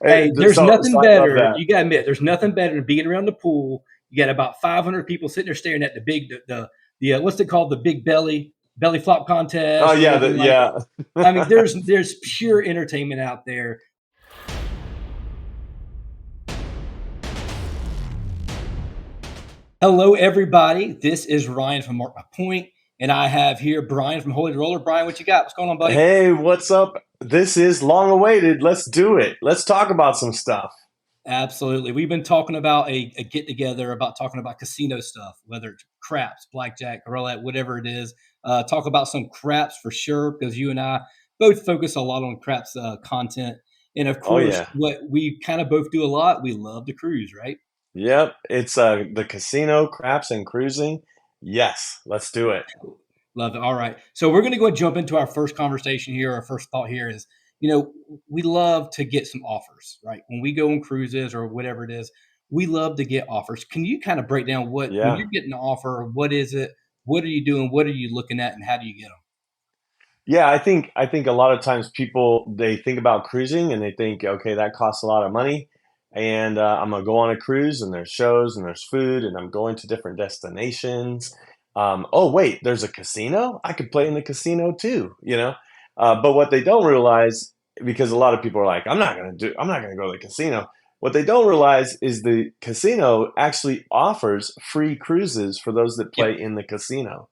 Hey, there's So nothing I love better. that. You got to admit, there's nothing better than being around the pool. You got about 500 people sitting there staring at the what's it called, the big belly flop Oh contest or yeah, anything like. yeah. I mean, there's pure entertainment out there. Hello, everybody. This is Ryan from Mark My Point, and I have here Brian from Holy Roller. Brian, what you got? What's going on, buddy? Hey, what's up? This is long awaited. Let's do it. Let's talk about some stuff. Absolutely. We've been talking about a get together, about talking about casino stuff, whether it's craps, blackjack, roulette, whatever it is. Talk about some craps for sure, because you and I both focus a lot on craps content. And of Oh course, yeah. what we kind of both do a lot, we love to cruise, right? Yep. It's the casino, craps, and cruising. Yes, let's do it. Love it. All right. So we're going to go and jump into our first conversation here. Our first thought here is, we love to get some offers, right? When we go on cruises or whatever it is, we love to get offers. Can you kind of break down when Yeah. you're getting an offer, what is it? What are you doing? What are you looking at? And how do you get them? Yeah, I think a lot of times people they think about cruising and they think, okay, that costs a lot of money, and I'm gonna go on a cruise and there's shows and there's food and I'm going to different destinations. Oh wait, there's a casino. I could play in the casino too, you know. But what they don't realize, because a lot of people are like, I'm not gonna go to the casino. What they don't realize is the casino actually offers free cruises for those that Yep. play in the casino.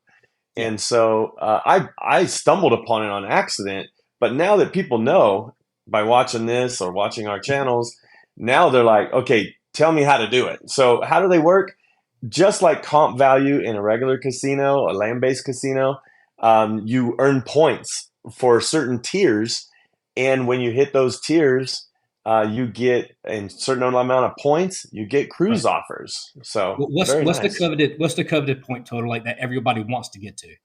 Yep. And so I stumbled upon it on accident, but now that people know by watching this or watching our channels, now they're like, okay, tell me how to do it. So how do they work? Just like comp value in a regular casino, a land-based casino, you earn points for certain tiers, and when you hit those tiers, you get a certain amount of points. You get Right. cruise offers. So What's very what's the nice. coveted point total like that everybody wants to get to?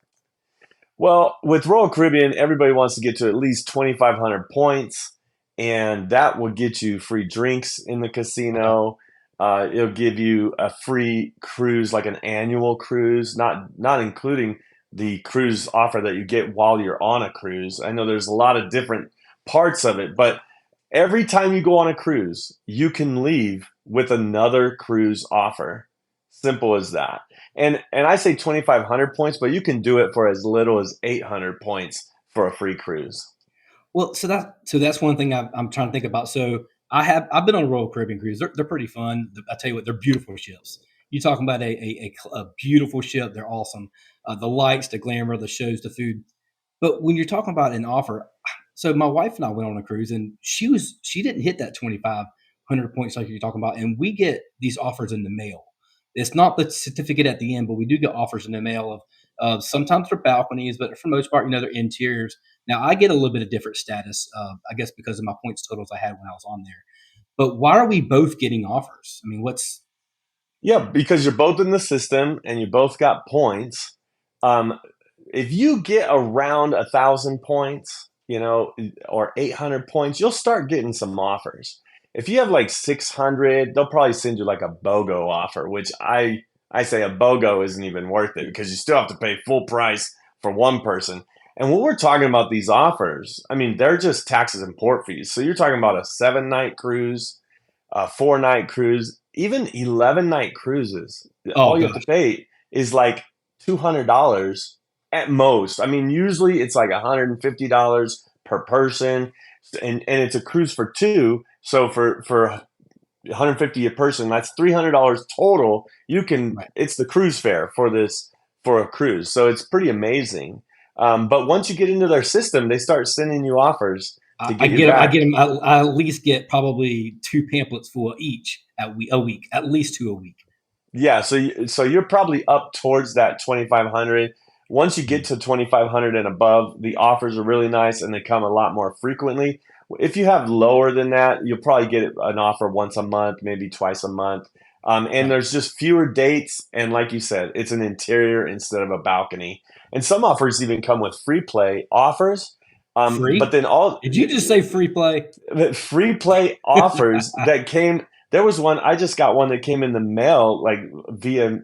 Well, with Royal Caribbean, everybody wants to get to at least 2,500 points, and that will get you free drinks in the Okay. casino. It'll give you a free cruise, like an annual cruise, not including the cruise offer that you get while you're on a cruise. I know there's a lot of different parts of it, but every time you go on a cruise, you can leave with another cruise offer. Simple as that. And I say 2,500 points, but you can do it for as little as 800 points for a free cruise. Well, so that's one thing I'm trying to think about. So I've been on a Royal Caribbean cruise. They're pretty fun. I tell you what, they're beautiful ships. You talking about a beautiful ship? They're awesome. The lights, the glamour, the shows, the food. But when you're talking about an offer, so my wife and I went on a cruise, and she didn't hit that 2,500 points like you're talking about, and we get these offers in the mail. It's not the certificate at the end, but we do get offers in the mail of sometimes they're balconies, but for the most part, they're interiors. Now I get a little bit of different status, I guess because of my points totals I had when I was on there. But why are we both getting offers? I mean, what's Yeah, because you're both in the system and you both got points. Um, if you get around 1,000 points, or 800 points, you'll start getting some offers. If you have like 600, they'll probably send you like a BOGO offer, which I say a BOGO isn't even worth it because you still have to pay full price for one person. And when we're talking about these offers, I mean, they're just taxes and port fees. So you're talking about a 7 night cruise, a 4 night cruise, even 11 night cruises. oh All you have to gosh, pay is like $200 at most. I mean, usually it's like $150 per person, and it's a cruise for two. So for 150 a person, that's $300 total. right? It's the cruise fare for a cruise. So it's pretty amazing. But once you get into their system, they start sending you offers to I get you get them. I get back. them. I at least get probably two pamphlets full each a week, at least two a week. Yeah, so you're probably up towards that 2,500. Once you get Mhm. to 2,500 and above, the offers are really nice and they come a lot more frequently. If you have lower than that, you'll probably get an offer once a month, maybe twice a month. And Right. there's just fewer dates. And like you said, it's an interior instead of a balcony. And some offers even come with free play offers. But Free? then all Did you just say free play? the free play offers that came, there was one, I just got one that came in the mail, like via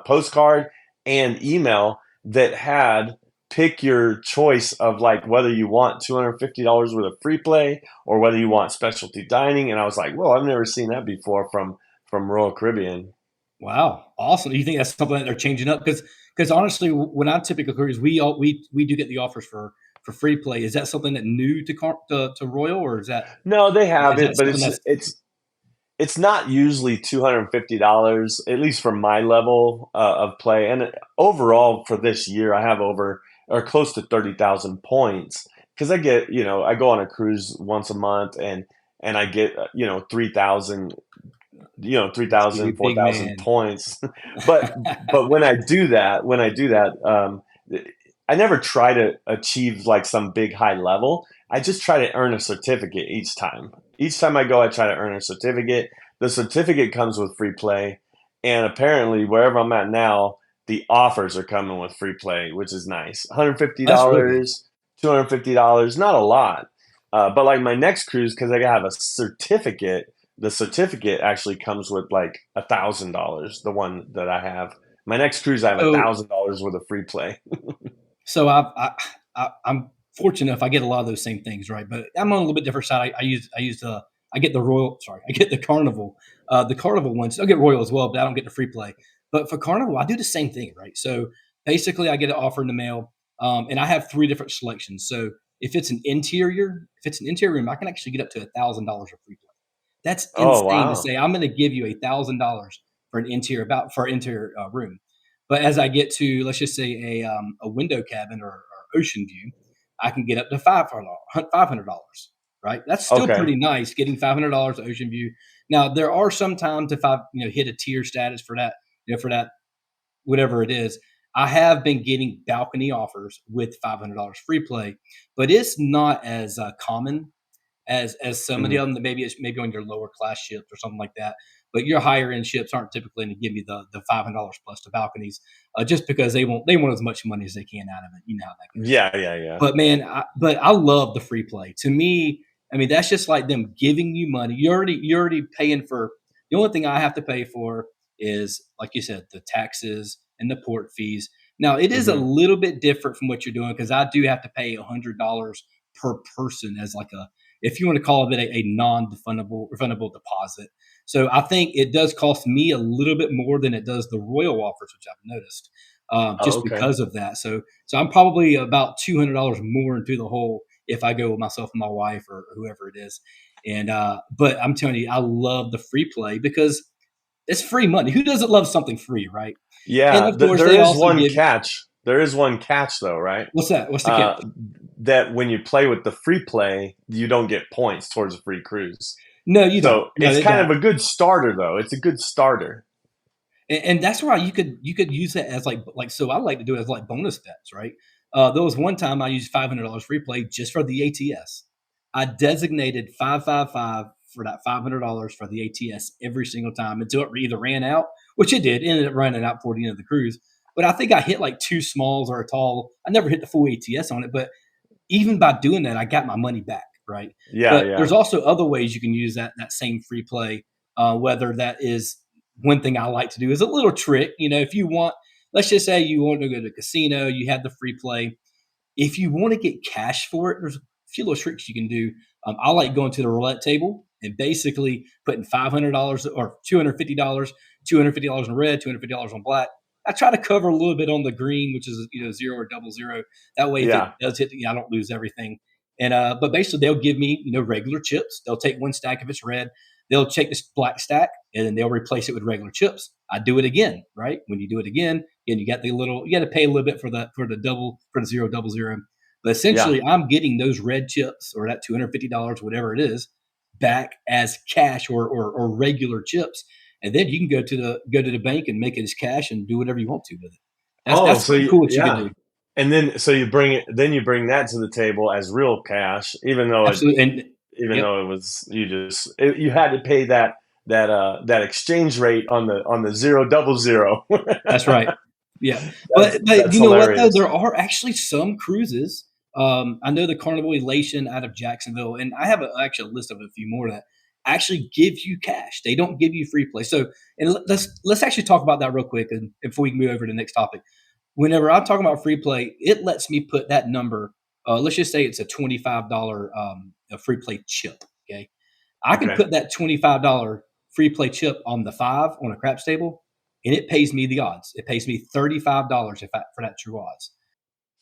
postcard and email, that had pick your choice of like whether you want $250 worth of free play or whether you want specialty dining. And I was like, well, I've never seen that before from Royal Caribbean. Wow, awesome. Do you think that's something that they're changing up? Because honestly, when I typically cruise, we do get the offers for free play. Is that something that new to Royal, or No, they have is it, that but something that's it's not usually $250, at least for my level of play. And overall for this year, I have over or close to 30,000 points because I get, I go on a cruise once a month and I get, 3,000, three that's you, thousand, four big thousand man? points. But when I do that, I never try to achieve like some big high level. I just try to earn a certificate each time. Each time I go, I try to earn a certificate. The certificate comes with free play, and apparently wherever I'm at now, the offers are coming with free play, which is nice. $150, That's really good. $250, not a lot. But like my next cruise, because I gotta have a certificate, the certificate actually comes with like $1,000. The one that I have, my next cruise, I have a So thousand dollars worth of free play. So I'm fortunate enough. I get a lot of those same things, right? But I'm on a little bit different side. I get the Royal. Sorry, I get the Carnival. The Carnival ones. I get Royal as well, but I don't get the free play. But for Carnival, I do the same thing, right? So basically, I get an offer in the mail, and I have three different selections. So if it's an interior room, I can actually get up to $1,000 of free play. That's Oh insane to wow. say. I'm going to give you $1,000 for an interior room. But as I get to, let's just say, a window cabin or ocean view, I can get up to $500. Right? That's still Okay. pretty nice. Getting $500 ocean view. Now there are some times if I hit a tier status for that whatever it is, I have been getting balcony offers with $500 free play, but it's not as common as some of the Hmm. other that maybe on your lower class ships or something like that. But your higher end ships aren't typically going to give you the $500 plus the balconies, just because they want as much money as they can out of it. You know how that goes. Yeah, yeah, yeah. But man, I love the free play. To me, I mean that's just like them giving you money. You're already paying for. The only thing I have to pay for is, like you said, the taxes and the port fees. Now it is a Hmm. little bit different from what you're doing because I do have to pay $100 per person as like a, if you want to call it a non-refundable refundable deposit. So I think it does cost me a little bit more than it does the Royal offers, which I've noticed, Oh, just okay. because of that. So I'm probably about $200 more into the hole if I go with myself and my wife or whoever it is. And but I'm telling you, I love the free play because it's free money. Who doesn't love something free, right? And Yeah, of course, there they is also one give. catch. There is one catch though, right? What's that? What's the Uh, catch? that when you play with the free play, you don't get points towards a free cruise. No, you don't. So No, it's they kind of don't. a good starter though. It's a good starter. And that's why you could use it as like so I like to do it as like bonus bets, right? There was one time I used $500 free play just for the ATS. I designated 555 for that $500 for the ATS every single time until it either ran out, which it did, ended up running out before the end of the cruise. But I think I hit like two smalls or a tall. I never hit the full ATS on it, but even by doing that, I got my money back, right? Yeah, But there's yeah. also other ways you can use that same free play. Whether that is one thing I like to do is a little trick. If you want, let's just say you want to go to the casino, you have the free play. If you want to get cash for it, there's a few little tricks you can do. I like going to the roulette table and basically putting $500 or $250, $250 on red, $250 on black. I try to cover a little bit on the green, which is zero or double zero. That way, if it Yeah. does hit, I don't lose everything. And but basically, they'll give me regular chips. They'll take one stack if it's red. They'll take this black stack and then they'll replace it with regular chips. I do it again, right? When you do it again, and you got you got to pay a little bit for the zero double zero. But Yeah. essentially, I'm getting those red chips or that $250, whatever it is, back as cash or regular chips, and then you can go to the bank and make it as cash and do whatever you want to with it. That's Oh, that's so pretty cool what you can yeah. do. And then so you bring it then you bring that to the table as real cash, even though it Absolutely, and even yep, though it was you had to pay that exchange rate on the zero double zero. that's right. Yeah, that's but that's you know what though? hilarious. There are actually some cruises. I know the Carnival Elation out of Jacksonville, and I have actually a list of a few more that actually give you cash. They don't give you free play. So, and let's actually talk about that real quick, and before we can move over to the next topic. whenever I'm talking about free play, it lets me put that number. Let's just say it's a $25 a free play chip. Okay, I can Okay. put that $25 free play chip on the five on a craps table, and it pays me the odds. It pays me $35 for that true odds.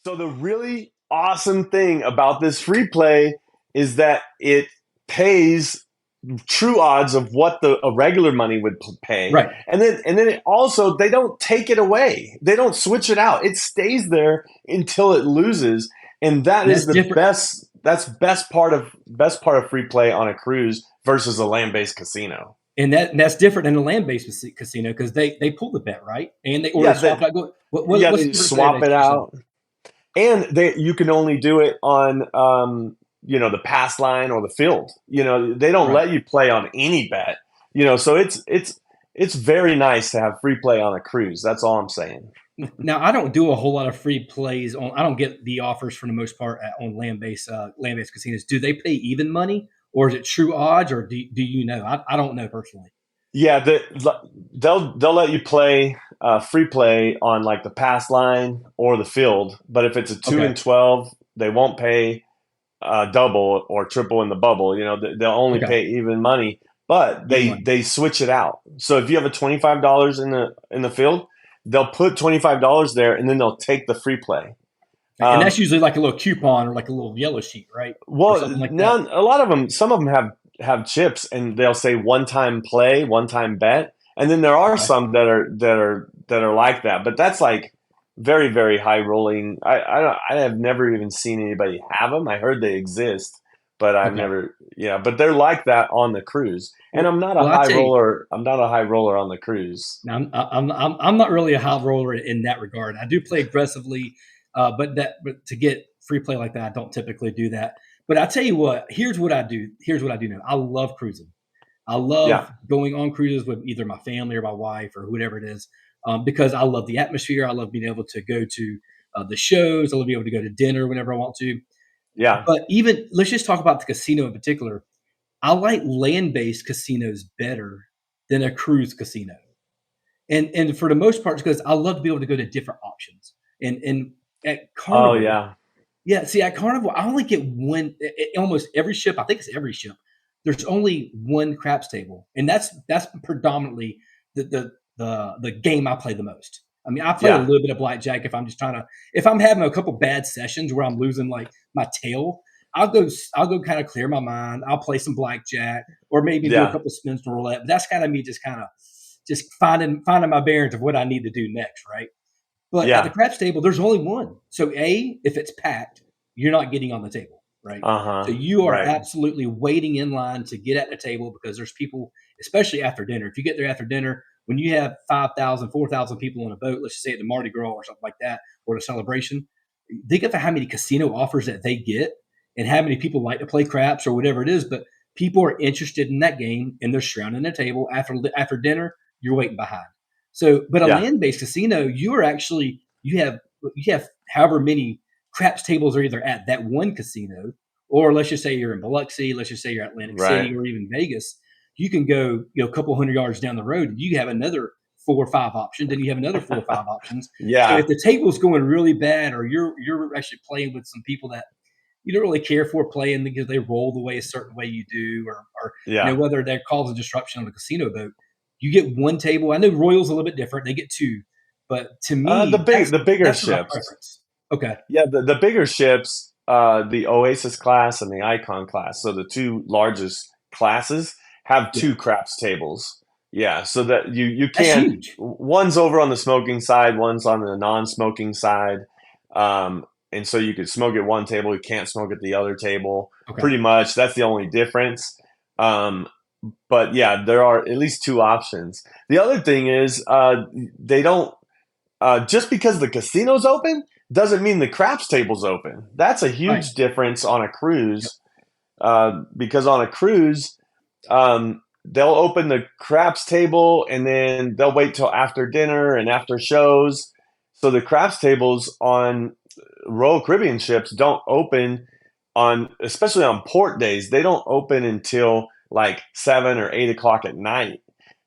So the really awesome thing about this free play is that it pays true odds of what the a regular money would pay, Right, and then it also, they don't take it away, they don't switch it out, it stays there until it loses. And that and is that's the different. best part of free play on a cruise versus a land-based casino. And that's different than a land-based casino because they pull the bet, right? And they or they Yeah, swap it out. Go, yeah, what's they the difference there swap that it you're saying? out. And you can only do it on the pass line or the field. They don't Right. let you play on any bet. So it's very nice to have free play on a cruise. That's all I'm saying. Now I don't do a whole lot of free plays on. I don't get the offers for the most part on land-based casinos. Do they pay even money, or is it true odds, or do you know? I don't know personally. Yeah, they'll let you play free play on like the pass line or the field, but if it's a two Okay. and 12, they won't pay double or triple in the bubble. They'll only Okay. pay even money, but Even they money. they switch it out. So if you have a $25 in the field, they'll put $25 there, and then they'll take the free play. And that's Um, usually like a little coupon or like a little yellow sheet, right? Or well, something like now that. a lot of them, some of them have chips, and they'll say one time play, one time bet, and then there are Okay. some that are like that, but that's like very very high rolling. I have never even seen anybody have them. I heard they exist, but I've Okay. never. Yeah, but they're like that on the cruise, and Well, well, I tell you, I'm not a high roller on the cruise. now I'm not really a high roller in that regard. I do play aggressively, but to get free play like that, I don't typically do that. But I tell you what, here's what I do. Here's what I do now. I love cruising. I love Yeah, going on cruises with either my family or my wife or whoever it is, because I love the atmosphere. I love being able to go to the shows. I love being able to go to dinner whenever I want to. yeah. But even let's just talk about the casino in particular. I like land-based casinos better than a cruise casino. And for the most part, it's because I love to be able to go to different options. And at Oh Carnival, yeah, yeah, see, at Carnival, I only get one. Almost every ship, I think it's every ship. There's only one craps table, and that's predominantly the game I play the most. I mean, I play a yeah, little bit of blackjack if I'm just trying to. If I'm having a couple bad sessions where I'm losing like my tail, I'll go kind of clear my mind. I'll play some blackjack or maybe do a yeah, couple spins to roulette. But that's kind of me just kind of just finding my bearings of what I need to do next, right? But at the yeah. craps table, there's only one. So if it's packed, you're not getting on the table, right? So Uh-huh. you are Right. absolutely waiting in line to get at the table because there's people, especially after dinner. If you get there after dinner, when you have 5,000, 4,000 people on a boat, let's just say at the Mardi Gras or something like that, or the celebration, think of how many casino offers that they get and how many people like to play craps or whatever it is. But people are interested in that game and they're surrounding the table after dinner. You're waiting behind. So, but a Yeah. land-based casino, you have however many craps tables are either at that one casino, or let's just say you're in Biloxi, let's just say you're at Atlantic Right. City, or even Vegas. You can go, a couple hundred yards down the road, and you have another 4 or 5 options, and you have another 4 or 5 options. So if Yeah. the table's going really bad, or you're actually playing with some people that you don't really care for playing because they roll the way a certain way you do, or Yeah. whether they're causing disruption on the casino boat. You get one table. I know Royal's a little bit different; they get two, but to The me, big that's the bigger that's my ships. preference. Okay, Yeah, the bigger ships, the Oasis class and the Icon class, so the two largest classes have yeah, two craps tables. Yeah, so that you that's can, huge. one's over on the smoking side, one's on the non-smoking side. And so you could smoke at one table, you can't smoke at the other table. Okay, Pretty much, that's the only difference. Um, but yeah, there are at least two options. The other thing is, they don't, just because the casino's open doesn't mean the craps table's open. That's a right. huge difference on a Yep, cruise, because on a cruise, they'll open the craps table and then they'll wait till after dinner and after shows. So the craps tables on Royal Caribbean ships don't open especially on port days, they don't open until like 7 or 8 o'clock at night.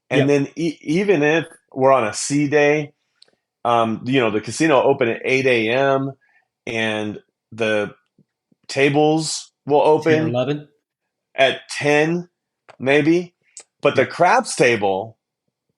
And yep, then even if we're on a sea day, The casino open at 8 a.m. and the tables will 10 or open 11. at 10 maybe. But the Yep. craps table,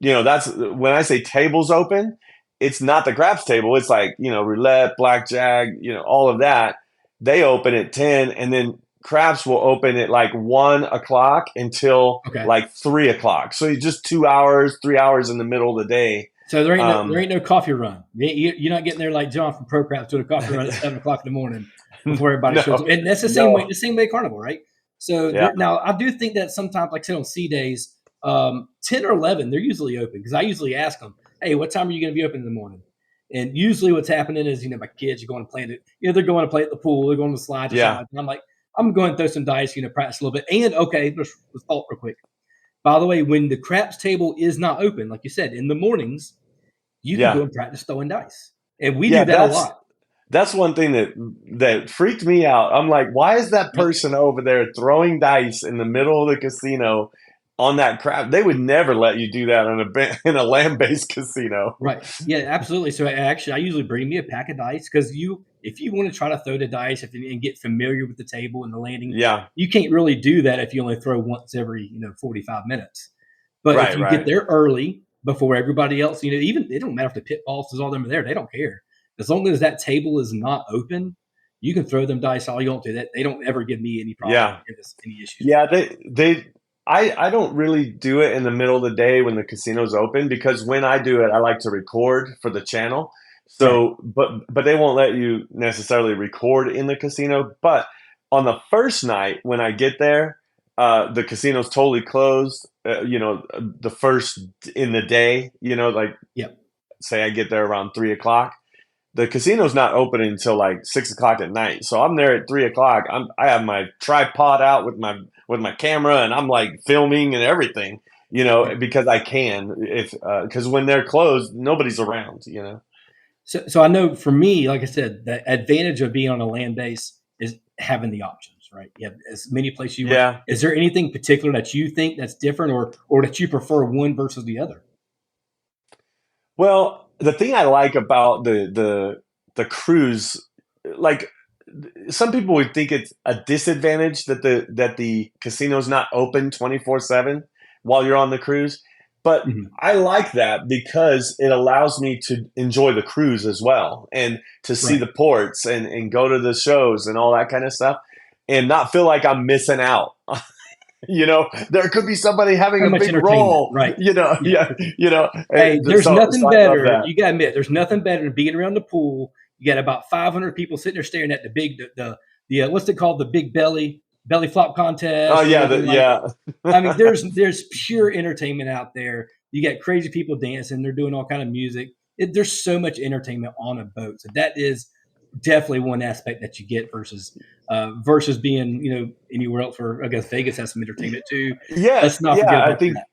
that's when I say tables open, it's not the craps table. It's like, roulette, blackjack, all of that. They open at 10, and then craps will open at like 1 o'clock until Okay. like 3 o'clock. So you just 2 hours, 3 hours in the middle of the day. So there Um, ain't no coffee run. You're not getting there like John from ProCraps doing a coffee run at 7 o'clock in the morning before everybody shows up. no, And that's no, the same way Carnival, right? So yeah, now I do think that sometimes, like I said, on C days, 10 or 11, they're usually open because I usually ask them, "Hey, what time are you going to be open in the morning?" And usually what's happening is, my kids are going to play it. They're going to play at the pool. They're going to slides or something yeah, like that. I'm like, I'm going to throw some dice, practice a little bit. And okay, let's thought real quick. By the way, when the craps table is not open, like you said, in the mornings, you can go yeah, and practice throwing dice. And we yeah. do that a That's lot. That's one thing that freaked me out. I'm like, why is that Yep. person over there throwing dice in the middle of the casino on that crap? They would never let you do that in a land-based casino. Right. Yeah, absolutely. So actually, I usually bring me a pack of dice because if you want to try to throw the dice and get familiar with the table and the landing, Yeah, you can't really do that if you only throw once every 45 minutes. But if right, you get right. there early before everybody else, even it don't matter if the pit bosses all them are there, they don't care. As long as that table is not open, you can throw them dice all you want to. That they don't ever give me any problem Yeah, or give us any issues with yeah. I don't really do it in the middle of the day when the casino's open because when I do it, I like to record for the channel. that. Right. So, but they won't let you necessarily record in the casino. But on the first night when I get there, the casino's totally closed. The first in the day, like Yep. say I get there around 3 o'clock. The casino's not open until like 6 o'clock at night. So I'm there at 3 o'clock. I have my tripod out with my camera, and I'm like filming and everything. Right. Because I can. If because when they're closed, nobody's around. So I know for me, like I said, the advantage of being on a land base is having the options, right? You have as many places you want. Yeah. Is there anything particular that you think that's different, or that you prefer one versus the other? Well, the thing I like about the cruise, like some people would think it's a disadvantage that the casino's not open 24/7 while you're on the cruise, but Mhm. I like that because it allows me to enjoy the cruise as well and to see Right. the ports and go to the shows and all that kind of stuff and not feel like I'm missing out. There could be somebody having So a much big entertainment, role, right? Yeah. yeah, Hey, there's so nothing I love better. that. You got to admit, there's nothing better than being around the pool. You got about 500 people sitting there staring at the what's it called, the big belly flop Oh contest or yeah, anything like. yeah. I mean, there's pure entertainment out there. You got crazy people dancing. They're doing all kind of music. There's so much entertainment on a boat. So that is definitely one aspect that you get versus being anywhere else. Or I guess Vegas has some entertainment too. Yeah, Let's not forget yeah. about that.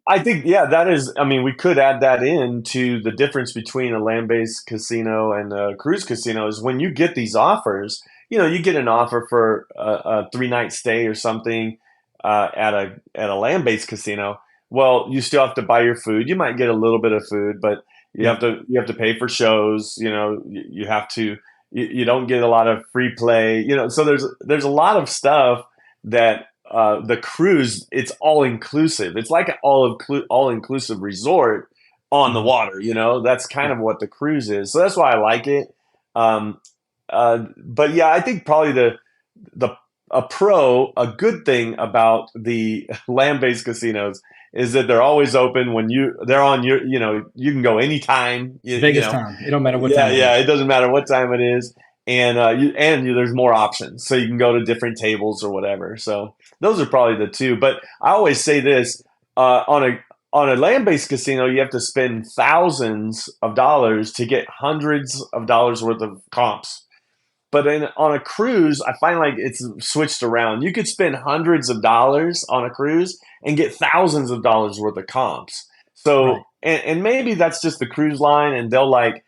I think, yeah, that is. I mean, we could add that in to the difference between a land-based casino and a cruise casino is when you get these offers. You get an offer for a 3-night stay or something at a land-based casino. Well, you still have to buy your food. You might get a little bit of food, but Yep. you have to pay for shows. You have to. You don't get a lot of free play. So there's a lot of stuff that the cruise, it's all inclusive. It's like an all inclusive resort on the Mhm. water. That's kind Right. of what the cruise is. So that's why I like it. Um, but yeah, I think probably the a good thing about the land based casinos is that they're always open when they're on you can go anytime. It's Vegas time. It don't matter what Yeah, time it yeah. is. It doesn't matter what time it is, and there's more options, so you can go to different tables or whatever. So those are probably the two. But I always say this on a land based casino, you have to spend thousands of dollars to get hundreds of dollars worth of comps. But on a cruise, I find like it's switched around. You could spend hundreds of dollars on a cruise and get thousands of dollars worth of comps. Right. So, and maybe that's just the cruise line, and they'll like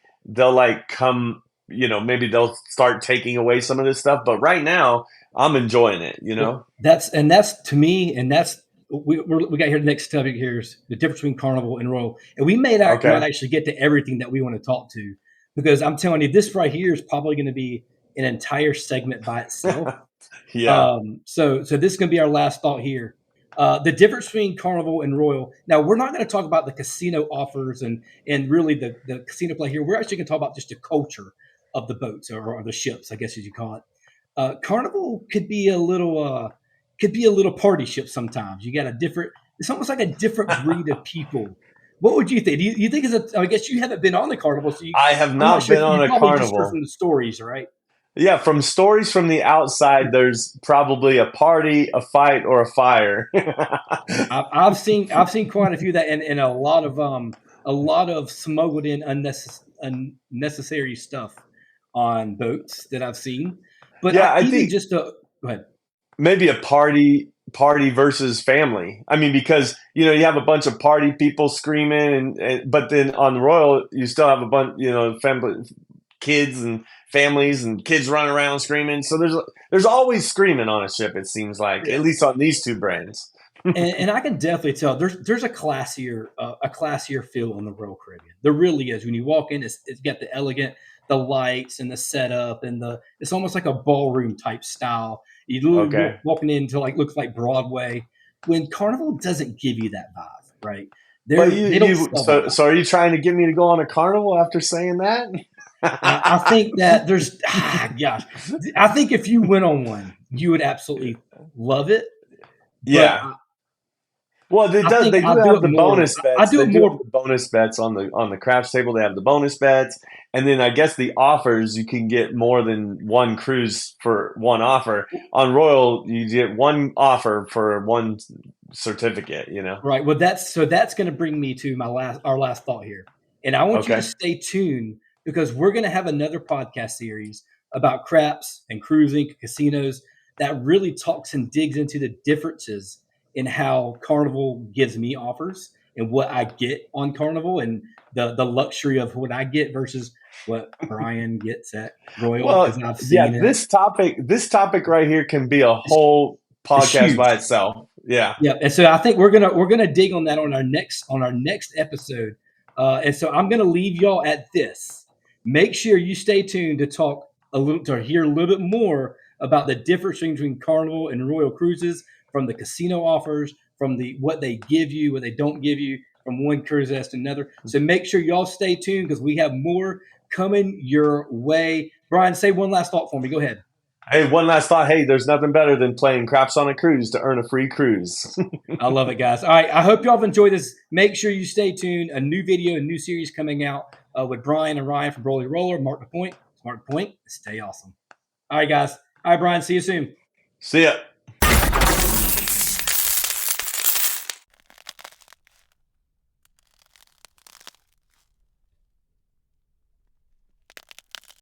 come, maybe they'll start taking away some of this stuff. But right now, I'm enjoying it. Well, that's to me, and that's we got here. The next topic here is the difference between Carnival and Royal, and we may not Okay. actually get to everything that we want to talk to, because I'm telling you, this right here is probably going to be an entire segment by itself. Yeah. So this is going to be our last thought here. The difference between Carnival and Royal. Now, we're not going to talk about the casino offers and really the casino play here. We're actually going to talk about just the culture of the boats, or the ships, I guess as you call it. Carnival could be a little party ship sometimes. You got a different. It's almost like a different breed of people. What would you think? Do you think it's a? I guess you haven't been on the Carnival, so I have I'm not not sure. been If on you a probably just heard carnival. from the stories, right? Yeah, from stories from the outside, there's probably a party, a fight, or a fire. I've seen quite a few of that, and a lot of smuggled in unnecessary stuff on boats that I've seen. But Yeah, I even think just to go ahead. maybe a party versus family. I mean, because you have a bunch of party people screaming, but then on Royal you still have a bunch, family, kids and families and kids running around screaming. So there's always screaming on a ship. It seems like, at Yeah. least on these two brands. And I can definitely tell there's a classier feel on the Royal Caribbean. There really is. When you walk in, it's got the elegant, the lights and the setup, and it's almost like a ballroom type style. You literally Okay. walking into like looks like Broadway. When Carnival doesn't give you that vibe, right? But you They don't you sell that so vibe. so are you trying to get me to go on a carnival after saying that? I think that there's gosh, I think if you went on one, you would absolutely love it. But Yeah. Well, I think they do I'll do have it the more. bonus I bets. do They it do more. have the bonus bets on the craps table. They have the bonus bets, and then I guess the offers, you can get more than one cruise for one offer. On Royal, you get one offer for one certificate. Right. Well, that's going to bring me to our last thought here, and I want you to Okay. stay tuned, because we're going to have another podcast series about craps and cruising casinos that really talks and digs into the differences in how Carnival gives me offers and what I get on Carnival, and the luxury of what I get versus what Brian gets at Royal, Well, because I've yeah, seen it. this topic right here can be a It's, whole it's podcast by huge. itself. Yeah. Yeah, and so I think we're gonna dig on that on our next episode. And so I'm gonna leave y'all at this. Make sure you stay tuned to talk a little to hear a little bit more about the difference between Carnival and Royal Cruises, from the casino offers, from the what they give you, what they don't give you, from one cruise as to another. So make sure y'all stay tuned, because we have more coming your way. Brian, say one last thought for me. Go ahead. Hey, one last thought. Hey, there's nothing better than playing craps on a cruise to earn a free cruise. I love it, guys. All right. I hope y'all have enjoyed this. Make sure you stay tuned. A new video, a new series coming out with Brian and Ryan from Broly Roller. Mark the point. Stay awesome. All right, guys. All right, Brian. See you soon. See ya.